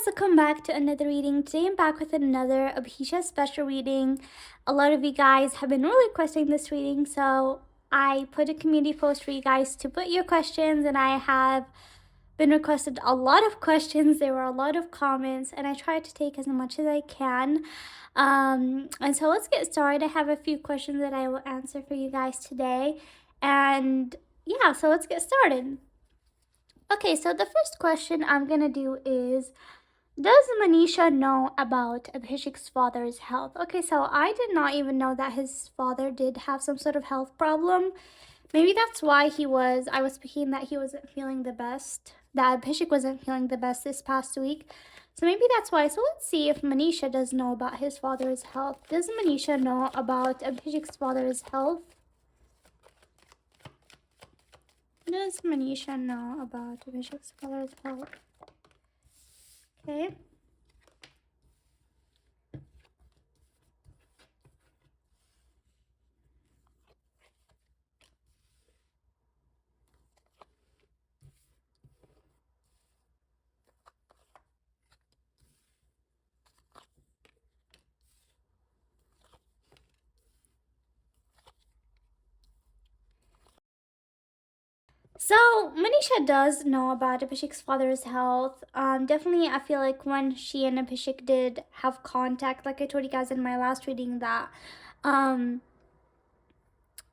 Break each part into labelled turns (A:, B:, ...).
A: guys, welcome back to another reading. Today I'm back with another Abhisha special reading. A lot of you guys have been really requesting this reading, so I put a community post for you guys to put your questions, and I have been requested a lot of questions. There were a lot of comments, and I tried to take as much as I can. And so let's get started. I have a few questions that I will answer for you guys today. And yeah, so let's get started. Okay, so the first question I'm gonna do is, does Manisha know about Abhishek's father's health? Okay, so I did not even know that his father did have some sort of health problem. Maybe that's why I was speaking that he wasn't feeling the best, that Abhishek wasn't feeling the best this past week. So maybe that's why. So let's see if Manisha does know about his father's health. Does Manisha know about Abhishek's father's health? Does Manisha know about Abhishek's father's health? Okay. So Manisha does know about Abhishek's father's health. Definitely, I feel like when she and Abhishek did have contact, like I told you guys in my last reading, that um,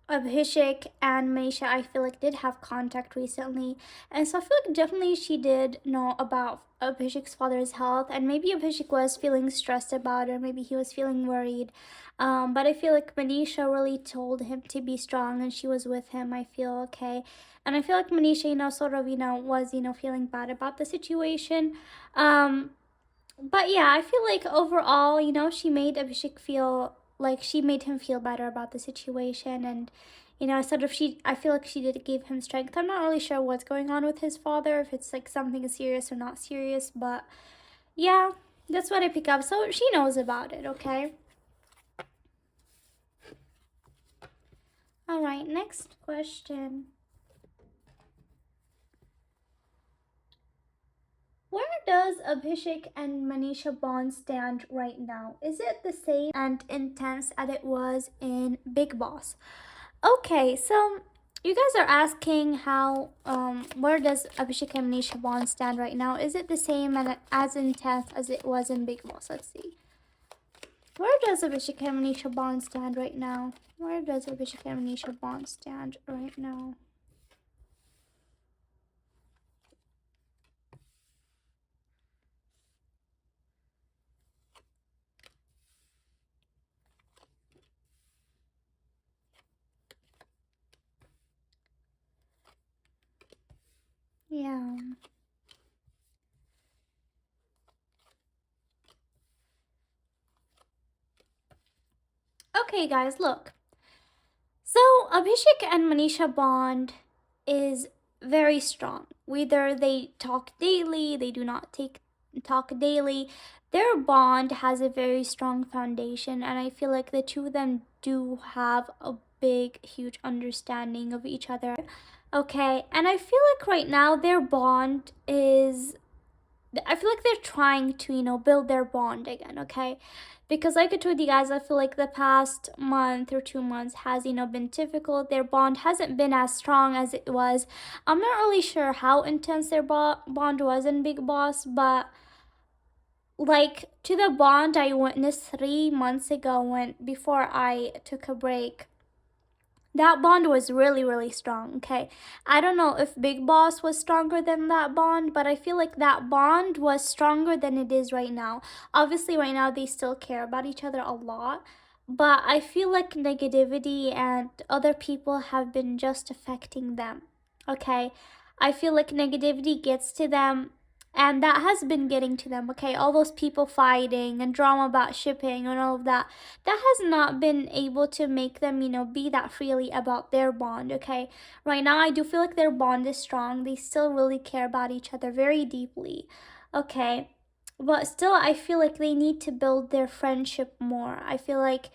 A: Abhishek and Manisha, I feel like, did have contact recently. And so I feel like definitely she did know about Abhishek's father's health. And maybe Abhishek was feeling stressed about it, maybe he was feeling worried. But I feel like Manisha really told him to be strong and she was with him. I feel okay. And I feel like Manisha, sort of, was, feeling bad about the situation. But yeah, I feel like overall, she made Abhishek feel like she made him feel better about the situation, and sort of I feel like she did give him strength. I'm not really sure what's going on with his father, if it's like something serious or not serious, but yeah, that's what I pick up. So she knows about it, okay? All right, next question. Where does Abhishek and Manisha bond stand right now? Is it the same and intense as it was in Big Boss? Okay, so you guys are asking how where does Abhishek and Manisha bond stand right now? Is it the same and as intense as it was in Big Boss? Let's see. Where does Abhishek and Manisha bond stand right now? Where does Abhishek and Manisha bond stand right now? Yeah. Okay, guys, look. So Abhishek and Manisha bond is very strong. Whether they talk daily, they do not talk daily. Their bond has a very strong foundation, and I feel like the two of them do have a big, huge understanding of each other. Okay, and I feel like right now their bond is, I feel like they're trying to, build their bond again, okay? Because like I told you guys, I feel like the past month or 2 months has, been difficult. Their bond hasn't been as strong as it was. I'm not really sure how intense their bond was in Big Boss, but like to the bond I witnessed 3 months ago when before I took a break, that bond was really, really strong, okay? I don't know if Big Boss was stronger than that bond, but I feel like that bond was stronger than it is right now. Obviously, right now they still care about each other a lot, but I feel like negativity and other people have been just affecting them, okay? I feel like negativity gets to them, and that has been getting to them, okay? All those people fighting and drama about shipping and all of that, that has not been able to make them, be that freely about their bond, okay? Right now, I do feel like their bond is strong. They still really care about each other very deeply, okay? But still, I feel like they need to build their friendship more. I feel like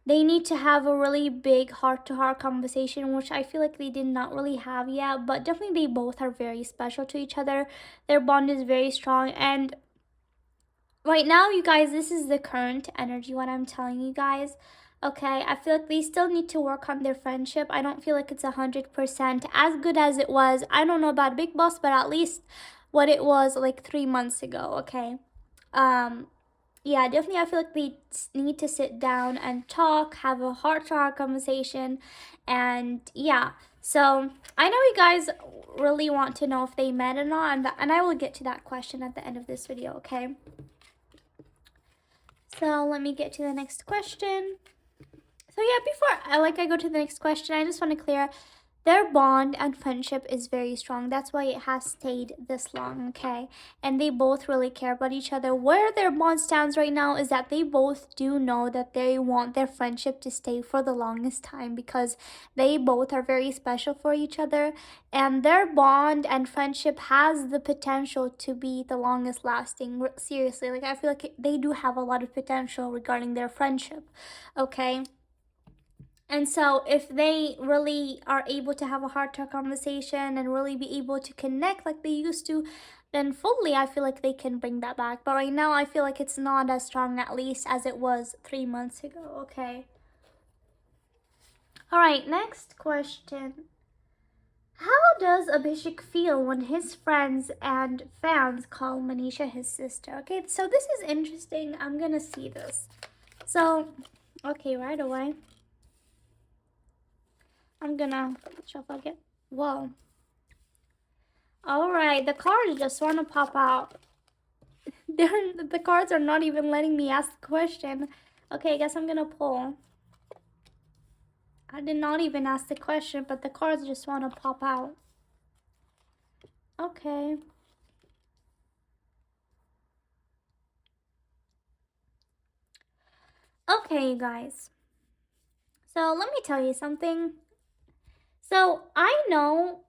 A: they need to have a really big heart-to-heart conversation, which I feel like they did not really have yet, but definitely they both are very special to each other. Their bond is very strong, and right now, you guys, this is the current energy, what I'm telling you guys. Okay, I feel like they still need to work on their friendship. I don't feel like it's 100% as good as it was. I don't know about Big Boss, but at least what it was like 3 months ago. Okay, um, yeah, definitely. I feel like they need to sit down and talk, have a heart-to-heart conversation, and yeah. So I know you guys really want to know if they met or not, and I will get to that question at the end of this video. Okay. So let me get to the next question. So yeah, before I go to the next question, I just want to clear their bond and friendship is very strong. That's why it has stayed this long, okay? And they both really care about each other. Where their bond stands right now is that they both do know that they want their friendship to stay for the longest time because they both are very special for each other. And their bond and friendship has the potential to be the longest lasting. Seriously, like I feel like they do have a lot of potential regarding their friendship, okay? And so, if they really are able to have a heart to heart conversation and really be able to connect like they used to, then fully I feel like they can bring that back. But right now, I feel like it's not as strong, at least, as it was 3 months ago, okay? Alright, next question. How does Abhishek feel when his friends and fans call Manisha his sister? Okay, so this is interesting. I'm gonna see this. So, okay, right away. I'm gonna shuffle again. Whoa. Alright, the cards just want to pop out. The cards are not even letting me ask the question. Okay, I guess I'm gonna pull. I did not even ask the question, but the cards just want to pop out. Okay. Okay, you guys. So let me tell you something. So I know,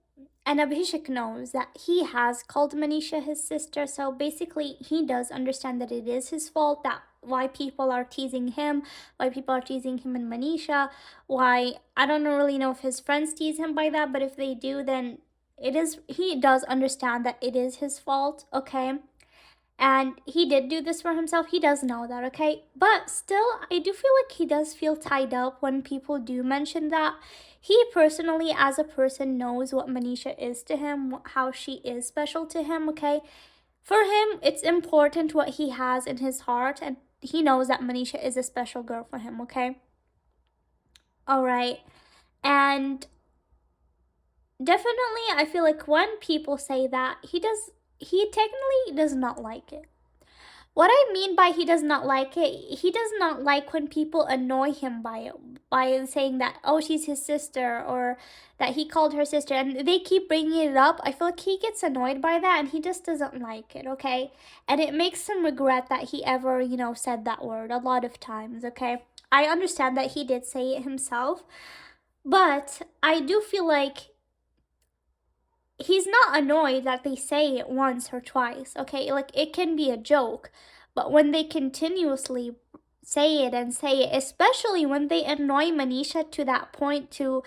A: and Abhishek knows that he has called Manisha his sister. So basically, he does understand that it is his fault, that why people are teasing him, why people are teasing him and Manisha, why I don't really know if his friends tease him by that, but if they do, then it is, he does understand that it is his fault, okay? And he did do this for himself. He does know that, okay? But still, I do feel like he does feel tied up when people do mention that. He personally, as a person, knows what Manisha is to him, how she is special to him, okay? For him, it's important what he has in his heart, and he knows that Manisha is a special girl for him, okay? All right. And definitely, I feel like when people say that, he technically does not like it. What I mean by he does not like it, he does not like when people annoy him by it, by saying that, oh, she's his sister, or that he called her sister, and they keep bringing it up. I feel like he gets annoyed by that, and he just doesn't like it, okay? And it makes him regret that he ever, said that word a lot of times, okay? I understand that he did say it himself, but I do feel like he's not annoyed that they say it once or twice, okay? Like, it can be a joke, but when they continuously say it and say it, especially when they annoy Manisha to that point to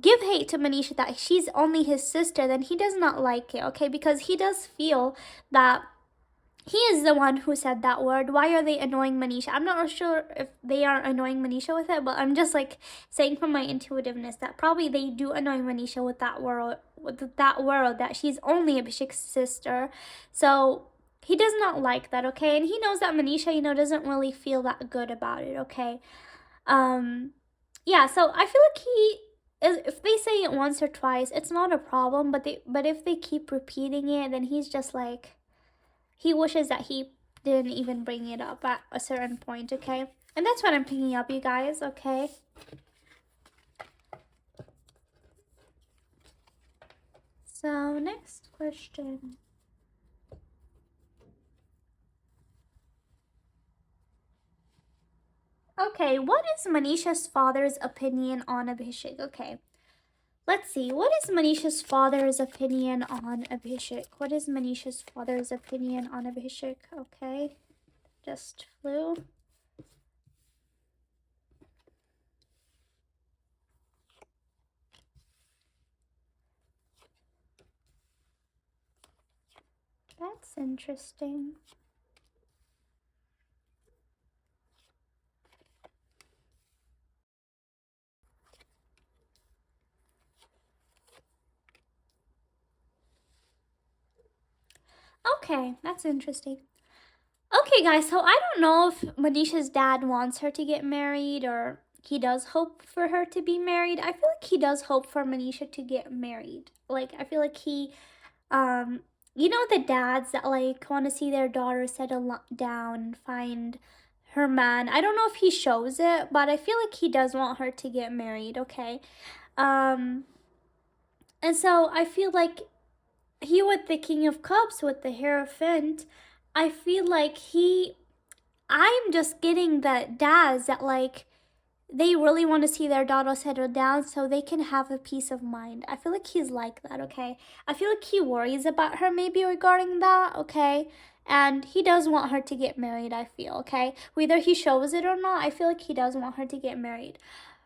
A: give hate to Manisha that she's only his sister, then he does not like it, okay? Because he does feel that he is the one who said that word. Why are they annoying Manisha? I'm not sure if they are annoying Manisha with it, but I'm just like saying from my intuitiveness that probably they do annoy Manisha with that word that she's only Abhishek's sister. So he does not like that, okay? And he knows that Manisha, doesn't really feel that good about it, okay? Yeah, so I feel like if they say it once or twice, it's not a problem, but if they keep repeating it, then he's just like, he wishes that he didn't even bring it up at a certain point, okay? And that's what I'm picking up, you guys, okay? So, next question. Okay, what is Manisha's father's opinion on Abhishek? Okay, let's see. What is Manisha's father's opinion on Abhishek? What is Manisha's father's opinion on Abhishek? Okay, just flew. That's interesting. Okay, that's interesting. Okay, guys, so I don't know if Manisha's dad wants her to get married or he does hope for her to be married. I feel like he does hope for Manisha to get married. Like, I feel like he, um, you know, the dads that like want to see their daughter settle down and find her man. I don't know if he shows it, but I feel like he does want her to get married, okay? Um, and so I feel like he with the King of Cups with the Hierophant, I feel like I'm just getting the dads that like they really want to see their daughter settle down so they can have a peace of mind. I feel like he's like that, okay? I feel like he worries about her maybe regarding that, okay? And he does want her to get married, I feel, okay? Whether he shows it or not, I feel like he does want her to get married.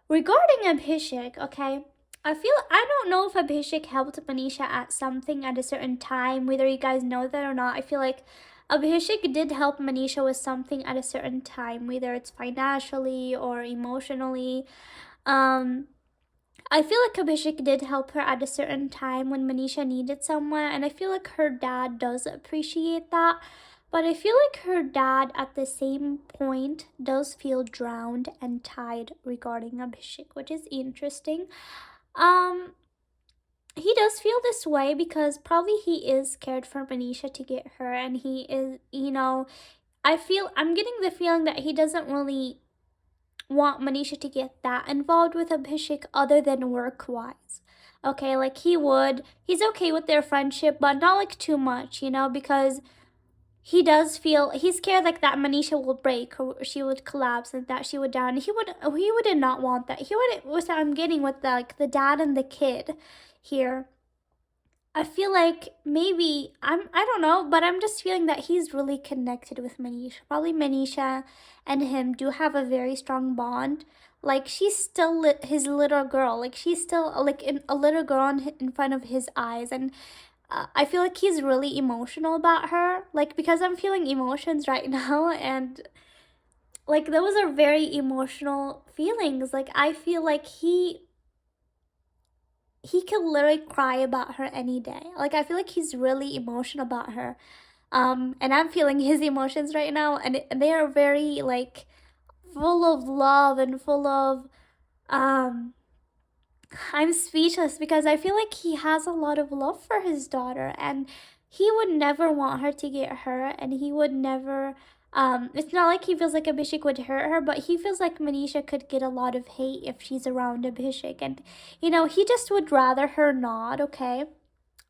A: Regarding Abhishek, okay, I don't know if Abhishek helped Manisha at something at a certain time, whether you guys know that or not. I feel like Abhishek did help Manisha with something at a certain time, whether it's financially or emotionally. Um, I feel like Abhishek did help her at a certain time when Manisha needed someone, and I feel like her dad does appreciate that. But I feel like her dad at the same point does feel drowned and tied regarding Abhishek, which is interesting. Um, he does feel this way because probably he is scared for Manisha to get her, and he is, I'm getting the feeling that he doesn't really want Manisha to get that involved with Abhishek other than work wise. Okay, like he's okay with their friendship, but not like too much, because he's scared like that Manisha will break or she would collapse and that she would down. He would not want that. He would what I'm getting with the dad and the kid here. I feel like maybe I don't know, but I'm just feeling that he's really connected with Manisha. Probably Manisha and him do have a very strong bond. Like she's still his little girl. Like she's still a little girl in front of his eyes, and I feel like he's really emotional about her. Like because I'm feeling emotions right now, and like those are very emotional feelings. Like I feel like he could literally cry about her any day. Like I feel like he's really emotional about her. And I'm feeling his emotions right now, and they are very like full of love and full of um I'm speechless because I feel like he has a lot of love for his daughter, and he would never want her to get hurt, and he would never it's not like he feels like Abhishek would hurt her, but he feels like Manisha could get a lot of hate if she's around Abhishek, and he just would rather her not, okay?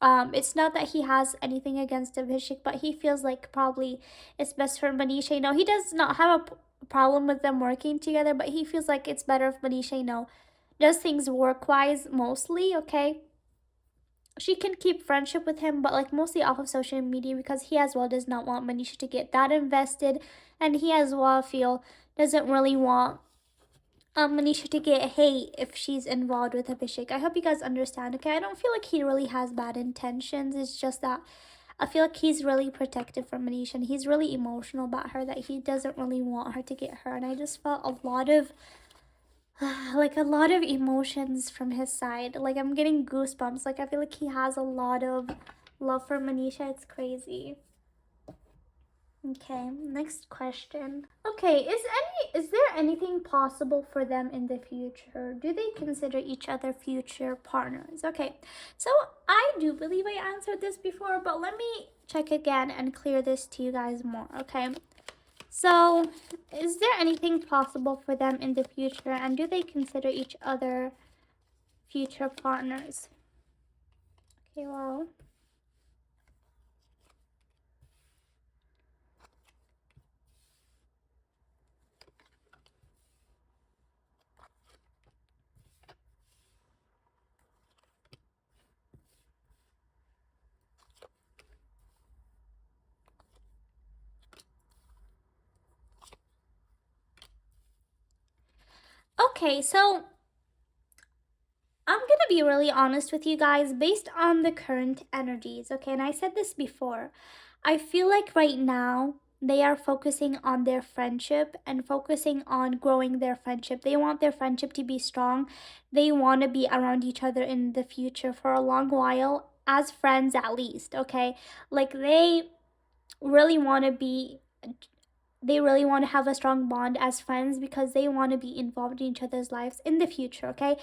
A: It's not that he has anything against Abhishek, but he feels like probably it's best for Manisha. He does not have a problem with them working together, but he feels like it's better if Manisha, does things work wise mostly, okay? She can keep friendship with him, but like mostly off of social media because he as well does not want Manisha to get that invested, and he as well feel doesn't really want Manisha to get hate if she's involved with Abhishek. I hope you guys understand, okay? I don't feel like he really has bad intentions. It's just that I feel like he's really protective for Manisha, and he's really emotional about her, that he doesn't really want her to get hurt. And I just felt a lot of like a lot of emotions from his side. Like I'm getting goosebumps. Like I feel like he has a lot of love for Manisha. It's crazy. Okay, next question. Okay, is there anything possible for them in the future? Do they consider each other future partners? Okay, so I do believe I answered this before, but let me check again and clear this to you guys more, okay? So, is there anything possible for them in the future, and do they consider each other future partners? Okay, well. Okay, so I'm gonna be really honest with you guys based on the current energies, okay? And I said this before. I feel like right now they are focusing on their friendship and focusing on growing their friendship. They want their friendship to be strong. They want to be around each other in the future for a long while, as friends at least, okay? Like really want to be, they really want to have a strong bond as friends because they want to be involved in each other's lives in the future, okay?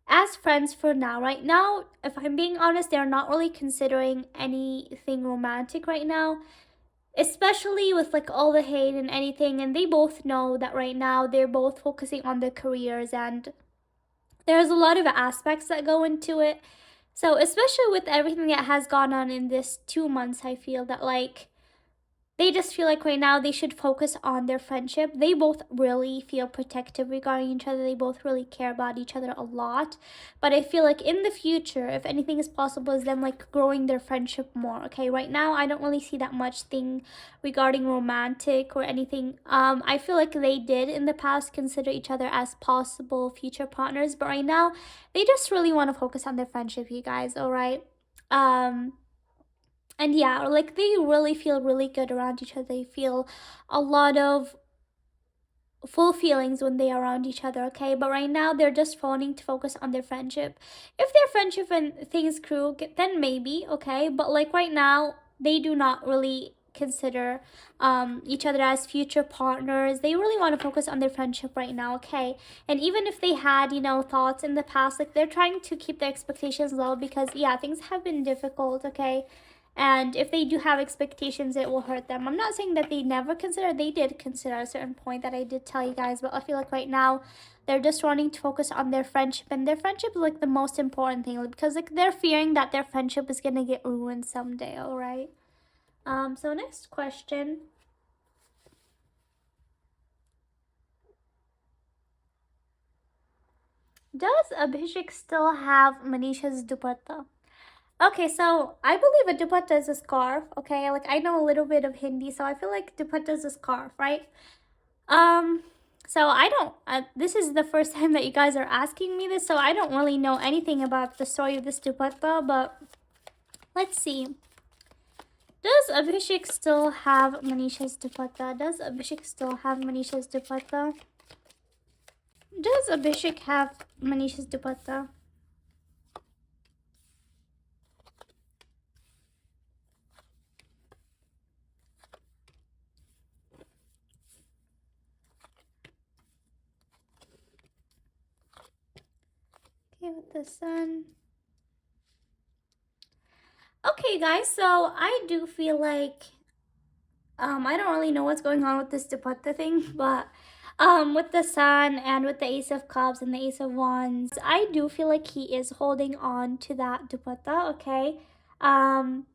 A: As friends for now. Right now, if I'm being honest, they're not really considering anything romantic right now, especially with like all the hate and anything. And they both know that right now they're both focusing on their careers, and there's a lot of aspects that go into it. So, especially with everything that has gone on in this 2 months, I feel that like they just feel like right now they should focus on their friendship. They both really feel protective regarding each other. They both really care about each other a lot. But I feel like in the future, if anything is possible, is them like growing their friendship more. Okay, right now I don't really see that much thing regarding romantic or anything. I feel like they did in the past consider each other as possible future partners, but right now they just really want to focus on their friendship, you guys. All right. Um, and yeah, like they really feel really good around each other. They feel a lot of full feelings when they are around each other, okay? But right now they're just wanting to focus on their friendship. If their friendship and things grew, then maybe, okay? But like right now, they do not really consider each other as future partners. They really want to focus on their friendship right now, okay? And even if they had, thoughts in the past, like they're trying to keep their expectations low because, yeah, things have been difficult, okay? And if they do have expectations, it will hurt them. I'm not saying that they never consider, they did consider at a certain point that I did tell you guys, but I feel like right now they're just wanting to focus on their friendship, and their friendship is like the most important thing, because like they're fearing that their friendship is gonna get ruined someday. All right. So next question. Does Abhishek still have Manisha's dupatta? Okay, so I believe a dupatta is a scarf. Okay, like I know a little bit of Hindi, so I feel like dupatta is a scarf, right? Um, so I don't. This is the first time that you guys are asking me this, so I don't really know anything about the story of this dupatta. But let's see. Does Abhishek still have Manisha's dupatta? Does Abhishek still have Manisha's dupatta? Does Abhishek have Manisha's dupatta? Okay, with the sun. Okay, guys. So I do feel like I don't really know what's going on with this dupatta thing, but with the sun and with the Ace of Cups and the Ace of Wands, I do feel like he is holding on to that dupatta. Okay, um,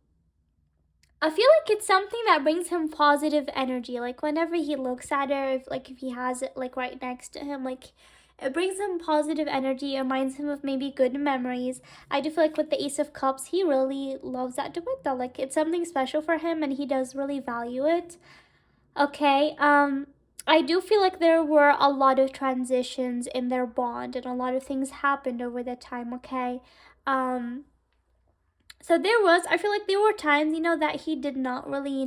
A: I feel like it's something that brings him positive energy. Like whenever he looks at it, if he has it like right next to him, like it brings him positive energy. It reminds him of maybe good memories. I do feel like with the Ace of Cups, he really loves that dupatta. Like it's something special for him, and he does really value it. Okay. I do feel like there were a lot of transitions in their bond, and a lot of things happened over the time. Okay. Um, so I feel like there were times, that he did not really,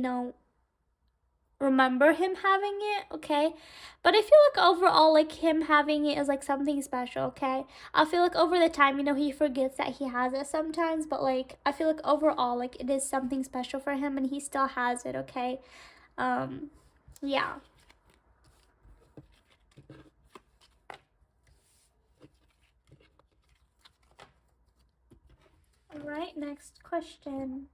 A: remember him having it, okay? But I feel like overall, like him having it is like something special, okay? I feel like over the time, he forgets that he has it sometimes, but like I feel like overall, like it is something special for him, and he still has it, okay? Um, yeah. All right, next question.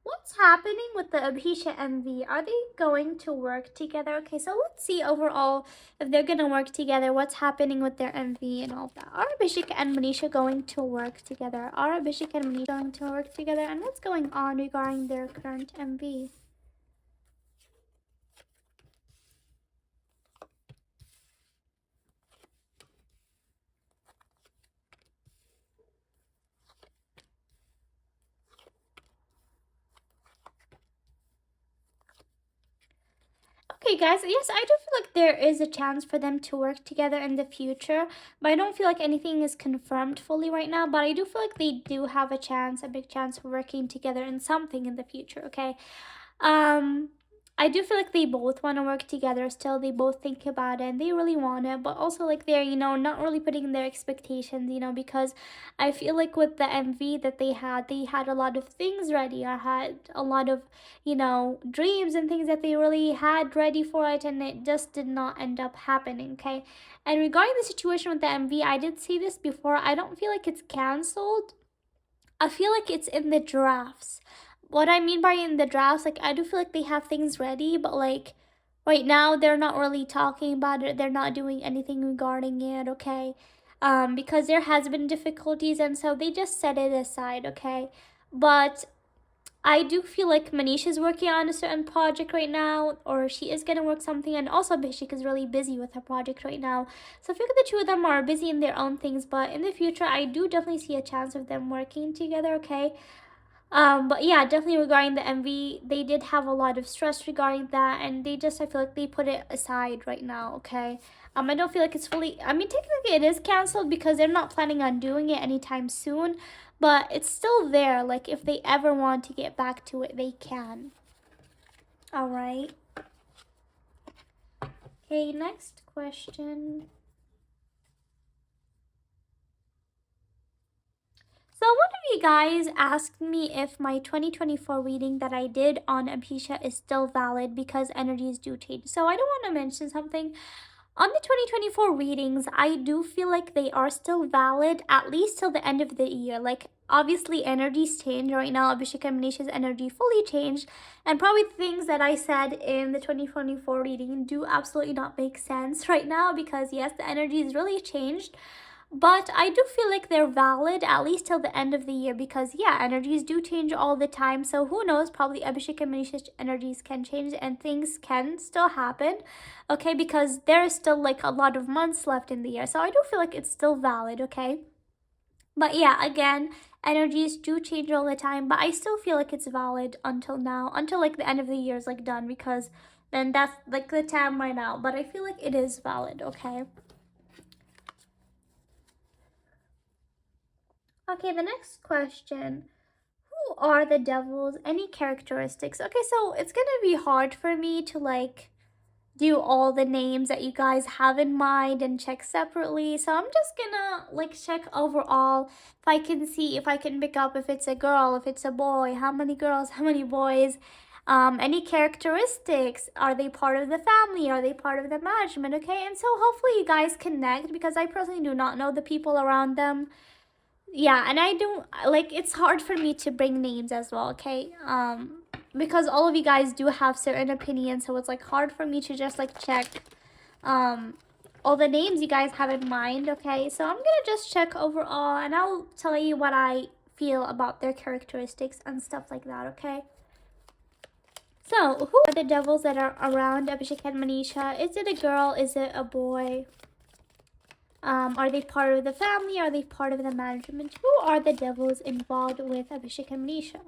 A: What's happening with the Abhisha and V? Are they going to work together? Okay, so let's see overall if they're gonna work together. What's happening with their MV and all that? Are Abhishek and Manisha going to work together? Are Abhishek and Manisha going to work together? And what's going on regarding their current MV? Okay, guys, yes, I do feel like there is a chance for them to work together in the future, but I don't feel like anything is confirmed fully right now. But I do feel like they do have a chance, a big chance for working together in something in the future, okay? Um, I do feel like they both want to work together still. They both think about it and they really want it, but also like they're, not really putting their expectations, because I feel like with the MV that they had a lot of things ready. I had a lot of, dreams and things that they really had ready for it, and it just did not end up happening, okay? And regarding the situation with the MV, I did say this before, I don't feel like it's canceled. I feel like it's in the drafts. What I mean by in the drafts, like I do feel like they have things ready, but like right now they're not really talking about it. They're not doing anything regarding it, okay? Because there has been difficulties, and so they just set it aside, okay? But I do feel like Manisha is working on a certain project right now, or she is gonna work something, and also Bishik is really busy with her project right now. So I feel like the two of them are busy in their own things, but in the future, I do definitely see a chance of them working together, okay? But yeah, definitely regarding the MV, they did have a lot of stress regarding that, and I feel like they put it aside right now, okay? I don't feel like it's fully, I mean, technically it is canceled because they're not planning on doing it anytime soon, but it's still there. Like, if they ever want to get back to it, they can. All right. Okay, next question. So one of you guys asked me if my 2024 reading that I did on Abhisha is still valid because energies do change. So I don't want to mention something. On the 2024 readings, I do feel like they are still valid at least till the end of the year. Like, obviously, energies change. Right now, Abhishek and Manisha's energy fully changed. And probably things that I said in the 2024 reading do absolutely not make sense right now because, yes, the energies really changed. But I do feel like they're valid at least till the end of the year because, yeah, energies do change all the time. So who knows? Probably Abhishek and Manisha's energies can change and things can still happen. Okay, because there is still like a lot of months left in the year. So I do feel like it's still valid, okay? But yeah, again, energies do change all the time. But I still feel like it's valid until now, until like the end of the year is like done because then that's like the time right now. But I feel like it is valid, okay? Okay, the next question. Who are the devils? Any characteristics? Okay, so it's gonna be hard for me to like do all the names that you guys have in mind and check separately. So I'm just gonna like check overall if I can see if I can pick up if it's a girl, if it's a boy, how many girls, how many boys, any characteristics, are they part of the family, are they part of the management, okay? And so hopefully you guys connect because I personally do not know the people around them. Yeah, and I don't like it's hard for me to bring names as well, okay? Because all of you guys do have certain opinions, so it's like hard for me to just like check um all the names you guys have in mind, okay? So I'm gonna just check overall and I'll tell you what I feel about their characteristics and stuff like that, okay? So, who are the devils that are around Abhishek and Manisha? Is it a girl? Is it a boy? Are they part of the family? Are they part of the management? Who are the devils involved with Abhishek and Manisha?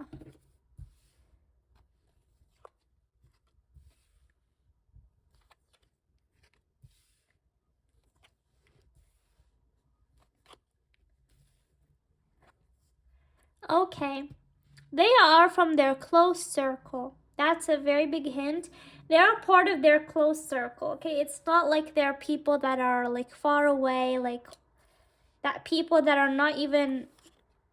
A: Okay, they are from their close circle. That's a very big hint. They are part of their close circle. Okay, it's not like they're people that are like far away, like that people that are not even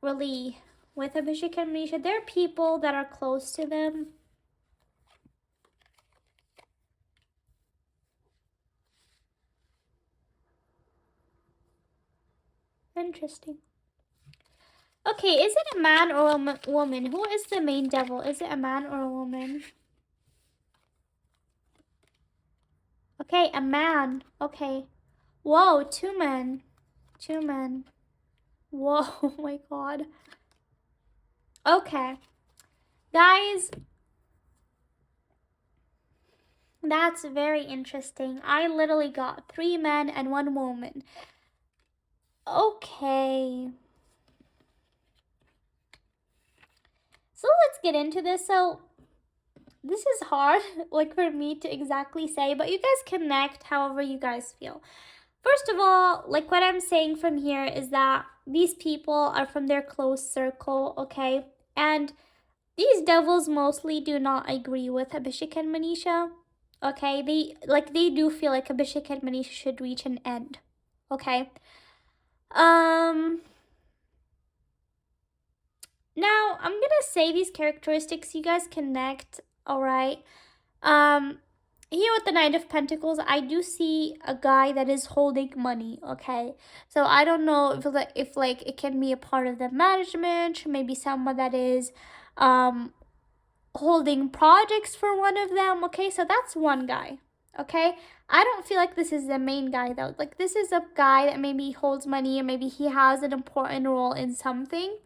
A: really with Abhishek and Manisha. They're people that are close to them. Interesting. Okay, is it a man or a woman? Who is the main devil? Is it a man or a woman? Okay, a man. Okay. Whoa, two men. Two men. Whoa, oh my god. Okay. Guys, that's very interesting. I literally got three men and one woman. Okay. So let's get into this. So this is hard, like for me to exactly say, but you guys connect however you guys feel. First of all, like what I'm saying from here is that these people are from their close circle, okay? And these devils mostly do not agree with Abhishek and Manisha. Okay, they do feel like Abhishek and Manisha should reach an end. Okay. Um Now I'm gonna say these characteristics you guys connect, alright. Um Here with the Knight of Pentacles, I do see a guy that is holding money, okay? So I don't know if like it can be a part of the management, maybe someone that is um holding projects for one of them, okay? So that's one guy, okay? I don't feel like this is the main guy though. Like this is a guy that maybe holds money or maybe he has an important role in something,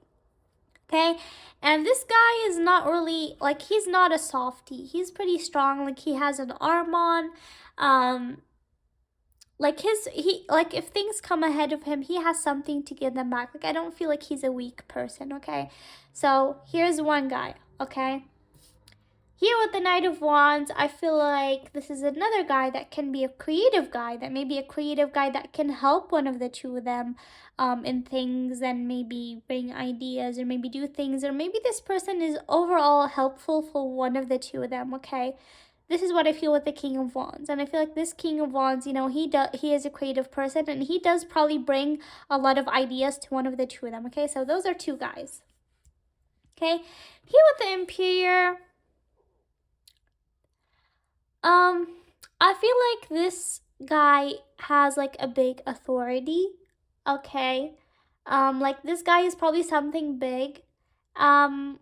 A: okay? And this guy is not really, like, he's not a softie. He's pretty strong. Like he has an arm on. Like like if things come ahead of him, he has something to give them back. Like I don't feel like he's a weak person, okay? So here's one guy, okay? Here with the Knight of Wands, I feel like this is another guy that can be a creative guy, that may be a creative guy that can help one of the two of them in things and maybe bring ideas or maybe do things, or maybe this person is overall helpful for one of the two of them, okay? This is what I feel with the King of Wands. And I feel like this King of Wands, you know, he is a creative person and he does probably bring a lot of ideas to one of the two of them, okay? So those are two guys. Okay? Here with the Emperor, I feel like this guy has like a big authority. Okay. Like this guy is probably something big. Um,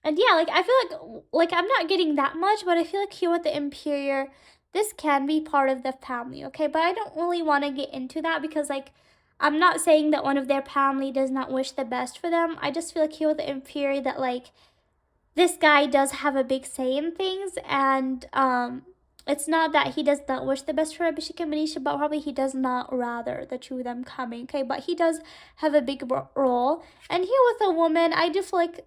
A: and yeah, like I feel like I'm not getting that much, but I feel like here with the Imperior, this can be part of the family, okay? But I don't really want to get into that because like I'm not saying that one of their family does not wish the best for them. I just feel like here with the Imperior that like this guy does have a big say in things, and it's not that he does not wish the best for Abhishek and Manisha, but probably he does not rather the two of them coming, okay? But he does have a big role. And here with a woman, I do feel like,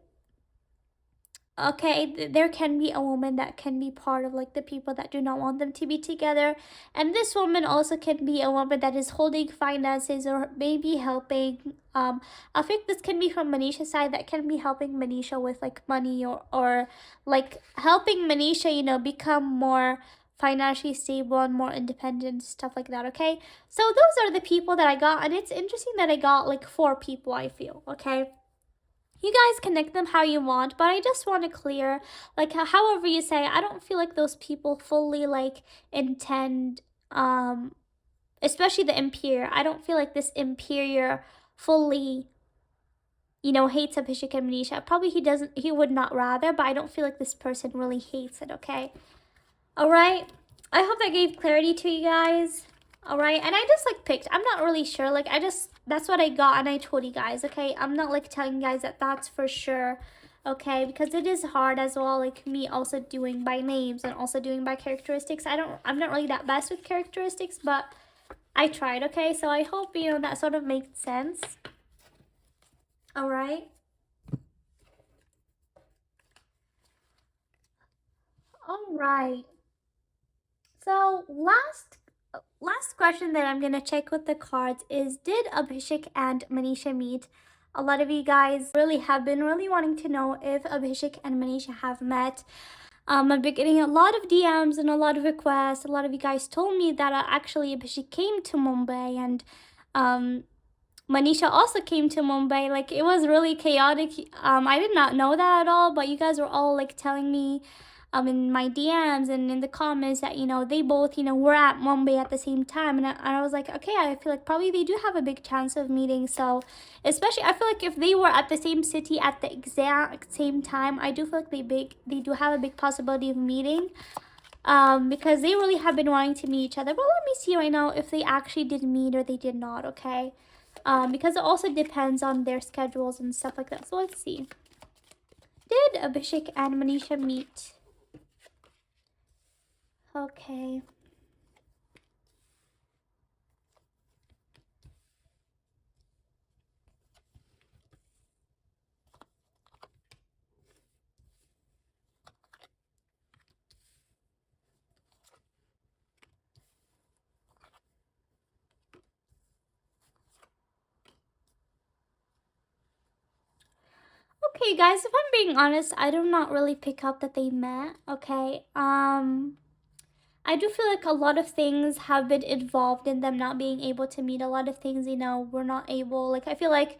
A: okay, there can be a woman that can be part of like the people that do not want them to be together, and this woman also can be a woman that is holding finances or maybe helping. I think this can be from Manisha's side, that can be helping Manisha with like money, or like helping Manisha, you know, become more financially stable and more independent, stuff like that, okay? So those are the people that I got, and it's interesting that I got like 4 people, I feel, okay? You guys connect them how you want, but I just want to clear, like, however you say, I don't feel like those people fully like intend, especially the Imperior. I don't feel like this Imperior fully, you know, hates Abhishek and Manisha. Probably he would not rather, but I don't feel like this person really hates it, okay? Alright, I hope that gave clarity to you guys. Alright, and I just like picked, I'm not really sure, like that's what I got and I told you guys, okay? I'm not like telling you guys that that's for sure, okay? Because it is hard as well, like me also doing by names and also doing by characteristics. I'm not really that best with characteristics, but I tried, okay? So I hope, you know, that sort of makes sense. Alright. Alright. So last question that I'm gonna check with the cards is, did Abhishek and Manisha meet? A lot of you guys really have been really wanting to know if Abhishek and Manisha have met. I've been getting a lot of DMs and a lot of requests. A lot of you guys told me that actually Abhishek came to Mumbai, and Manisha also came to Mumbai. Like it was really chaotic. I did not know that at all, but you guys were all like telling me in my DMs and in the comments that, you know, they both, you know, were at Mumbai at the same time. And I was like, okay, I feel like probably they do have a big chance of meeting. So especially, I feel like if they were at the same city at the exact same time, I do feel like they do have a big possibility of meeting. Because they really have been wanting to meet each other. But let me see right now if they actually did meet or they did not, okay? Because it also depends on their schedules and stuff like that. So let's see. Did Abhishek and Manisha meet? Okay. you guys, if I'm being honest, I do not really pick up that they met, okay? I do feel like a lot of things have been involved in them not being able to meet. A lot of things, were not able. Like, I feel like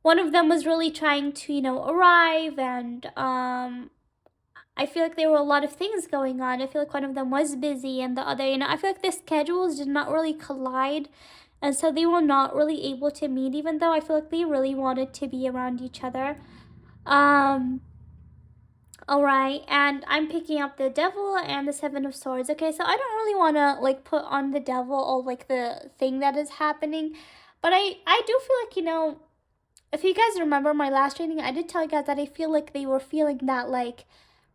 A: one of them was really trying to, arrive, and I feel like there were a lot of things going on. I feel like one of them was busy, and the other, I feel like their schedules did not really collide. And so they were not really able to meet, even though I feel like they really wanted to be around each other. Um, Alright, and I'm picking up the devil and the seven of swords. Okay, so I don't really want to like put on the devil or like the thing that is happening, but I do feel like, if you guys remember my last reading, I did tell you guys that I feel like they were feeling that like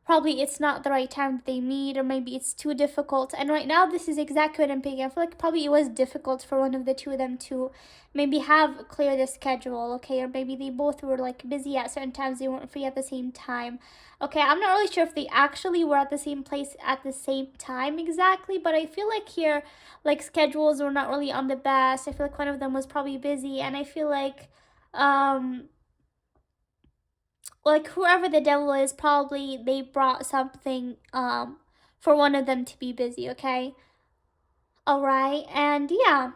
A: probably it's not the right time that they meet, or maybe it's too difficult. And right now, this is exactly what I'm picking. I feel like probably it was difficult for one of the two of them to maybe have clear the schedule, okay? Or maybe they both were like busy at certain times, they weren't free at the same time. Okay, I'm not really sure if they actually were at the same place at the same time exactly, but I feel like here, like schedules were not really on the best. I feel like one of them was probably busy, and I feel um, like whoever the devil is, probably they brought something for one of them to be busy, okay? Alright, and yeah,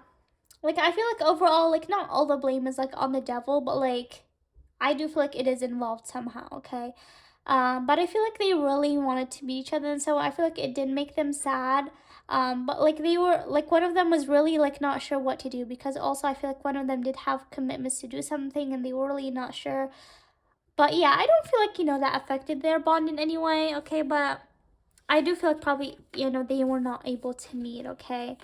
A: like I feel like overall, like not all the blame is like on the devil, but like I do feel like it is involved somehow, okay? But I feel like they really wanted to be each other, and so I feel like it did make them sad. But like they were like one of them was really like not sure what to do, because also I feel like one of them did have commitments to do something, and they were really not sure. But yeah, I don't feel like, that affected their bond in any way, okay? But I do feel like probably, they were not able to meet, okay?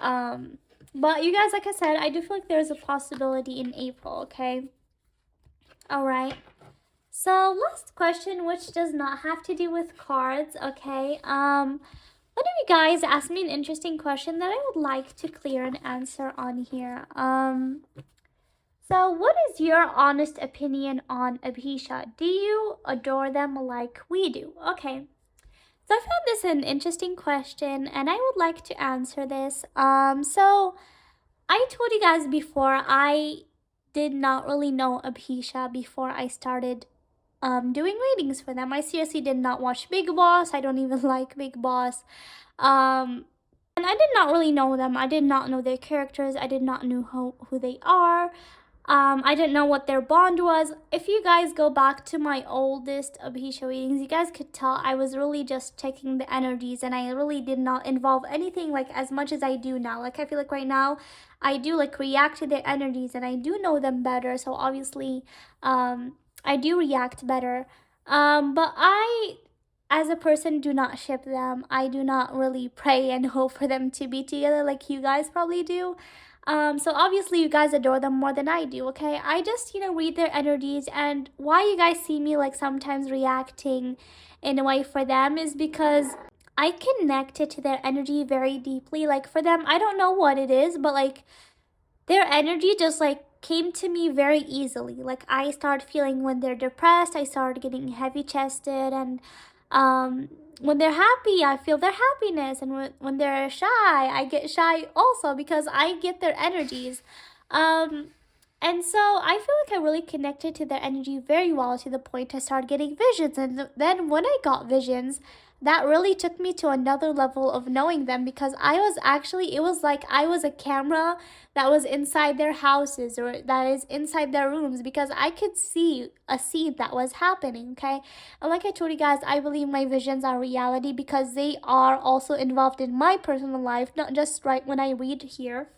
A: Um, but you guys, like I said, I do feel like there's a possibility in April, okay? All right. So last question, which does not have to do with cards, okay? One of you guys asked me an interesting question that I would like to clear an answer on here. So, what is your honest opinion on Abhisha? Do you adore them like we do? Okay. So I found this an interesting question, and I would like to answer this. So I told you guys before, I did not really know Abhisha before I started doing readings for them. I seriously did not watch Big Boss. I don't even like Big Boss. And I did not really know them. I did not know their characters. I did not know who they are. I didn't know what their bond was. If you guys go back to my oldest Abhisha readings, you guys could tell I was really just checking the energies, and I really did not involve anything like as much as I do now. Like I feel like right now, I do like react to their energies, and I do know them better. So obviously, I do react better. But I, as a person, do not ship them. I do not really pray and hope for them to be together like you guys probably do. So obviously you guys adore them more than I do, okay? I just, read their energies, and why you guys see me like sometimes reacting in a way for them is because I connected to their energy very deeply. Like for them, I don't know what it is, but like their energy just like came to me very easily. Like I started feeling when they're depressed, I started getting heavy chested, and when they're happy, I feel their happiness, and when they're shy, I get shy also because I get their energies. Um, and so I feel like I really connected to their energy very well, to the point I started getting visions. And then when I got visions, that really took me to another level of knowing them, because I was actually, it was like I was a camera that was inside their houses, or that is inside their rooms, because I could see a scene that was happening, okay? And like I told you guys, I believe my visions are reality because they are also involved in my personal life, not just right when I read here.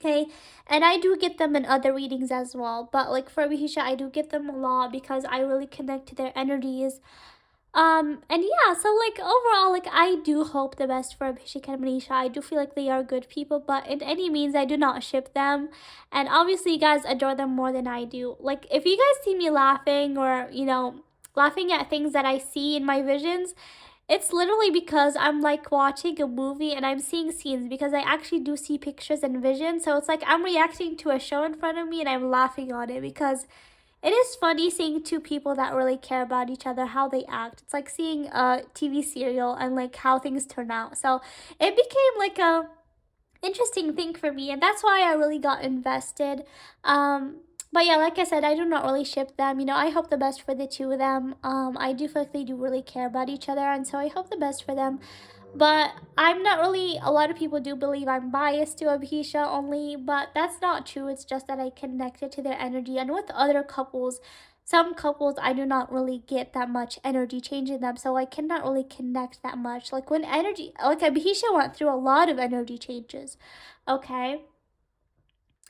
A: Okay, and I do get them in other readings as well, but like for Abhisha, I do get them a lot because I really connect to their energies. And yeah, so like overall, like I do hope the best for Abhishek and Manisha. I do feel like they are good people, but in any means, I do not ship them. And obviously, you guys adore them more than I do. Like, if you guys see me laughing, or, laughing at things that I see in my visions, it's literally because I'm like watching a movie and I'm seeing scenes, because I actually do see pictures and visions. So it's like I'm reacting to a show in front of me and I'm laughing on it, because it is funny seeing two people that really care about each other, how they act. It's like seeing a TV serial and like how things turn out. So it became like a interesting thing for me, and that's why I really got invested. But yeah, like I said, I do not really ship them. I hope the best for the two of them. I do feel like they do really care about each other, and so I hope the best for them. But I'm not really, a lot of people do believe I'm biased to Abhisha only, but that's not true. It's just that I connected to their energy. And with other couples, some couples, I do not really get that much energy change in them, so I cannot really connect that much. Like when energy, like Abhisha went through a lot of energy changes, okay?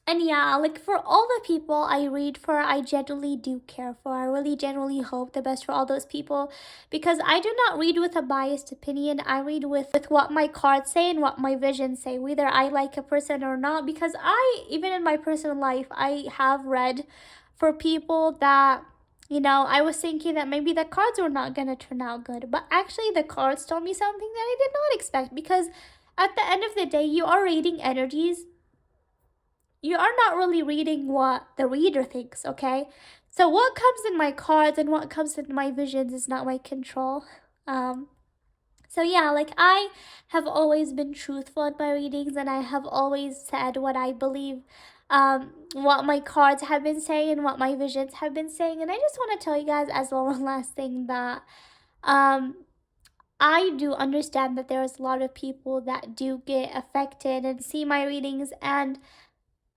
A: And yeah, like for all the people I read for, I genuinely do care for. I really genuinely hope the best for all those people, because I do not read with a biased opinion. I read with what my cards say and what my visions say, whether I like a person or not. Because even in my personal life, I have read for people that, I was thinking that maybe the cards were not going to turn out good. But actually, the cards told me something that I did not expect, because at the end of the day, you are reading energies, you are not really reading what the reader thinks, okay? So what comes in my cards and what comes in my visions is not my control. Um, so yeah, like I have always been truthful in my readings, and I have always said what I believe, what my cards have been saying and what my visions have been saying. And I just want to tell you guys as well one last thing, that um I do understand that there's a lot of people that do get affected and see my readings, and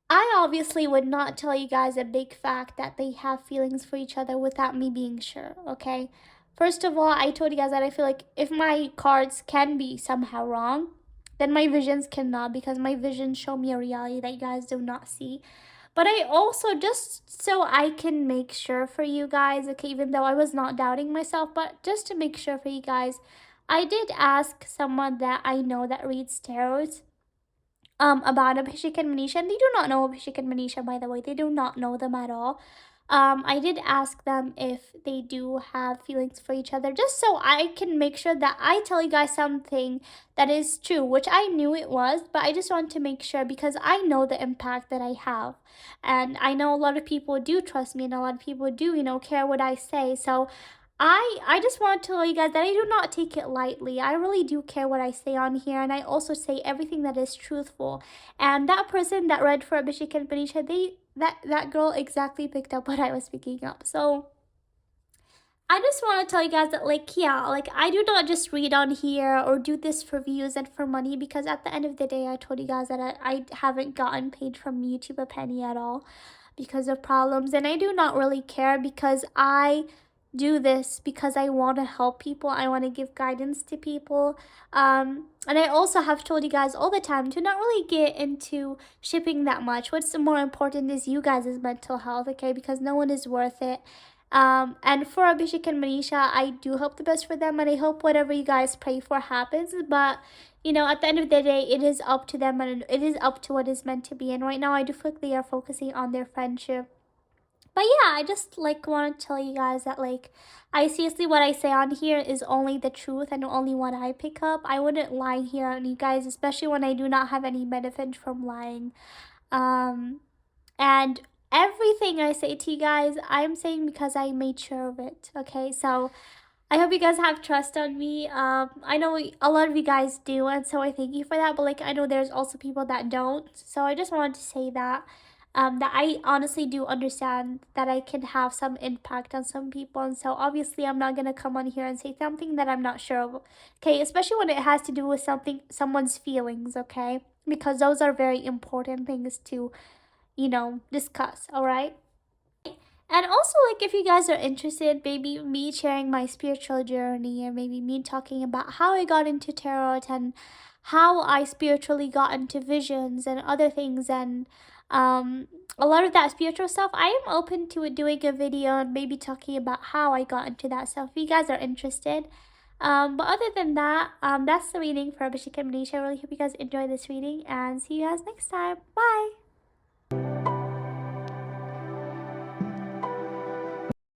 A: I obviously would not tell you guys a big fact that they have feelings for each other without me being sure, okay? First of all, I told you guys that I feel like if my cards can be somehow wrong, then my visions cannot, because my visions show me a reality that you guys do not see. But I also, just so I can make sure for you guys, okay, even though I was not doubting myself, but just to make sure for you guys, I did ask someone that I know that reads tarot, about Abhishek and Manisha, and they do not know Abhishek and Manisha, by the way. They do not know them at all. I did ask them if they do have feelings for each other, just so I can make sure that I tell you guys something that is true, which I knew it was, but I just want to make sure, because I know the impact that I have. And I know a lot of people do trust me, and a lot of people do, care what I say. So I just want to tell you guys that I do not take it lightly. I really do care what I say on here, and I also say everything that is truthful. And that person that read for Abhishek and Manisha, that girl exactly picked up what I was picking up. So I just want to tell you guys that, like, yeah, like, I do not just read on here or do this for views and for money, because at the end of the day, I told you guys that I haven't gotten paid from YouTube a penny at all because of problems. And I do not really care, because I do this because I want to help people. I want to give guidance to people. And I also have told you guys all the time to not really get into shipping that much. What's more important is you guys' mental health, okay? Because no one is worth it. And for Abhishek and Manisha, I do hope the best for them, and I hope whatever you guys pray for happens. But at the end of the day, it is up to them, and it is up to what is meant to be. And right now, I do feel like they are focusing on their friendship. But yeah, I just like want to tell you guys that, like, I seriously, what I say on here is only the truth and only what I pick up. I wouldn't lie here on you guys, especially when I do not have any benefit from lying. Um, and everything I say to you guys, I'm saying because I made sure of it. Okay, so I hope you guys have trust on me. I know a lot of you guys do, and so I thank you for that. But like, I know there's also people that don't. So I just wanted to say that. That I honestly do understand that I can have some impact on some people, and so obviously I'm not gonna come on here and say something that I'm not sure of. Okay, especially when it has to do with someone's feelings. Okay, because those are very important things to discuss. All right. And also, like, if you guys are interested, maybe me sharing my spiritual journey, or maybe me talking about how I got into tarot and how I spiritually got into visions and other things, and a lot of that spiritual stuff, I am open to doing a video and maybe talking about how I got into that stuff if you guys are interested. But other than that, that's the reading for Abhishek and Manisha. I really hope you guys enjoy this reading, and see you guys next time. Bye!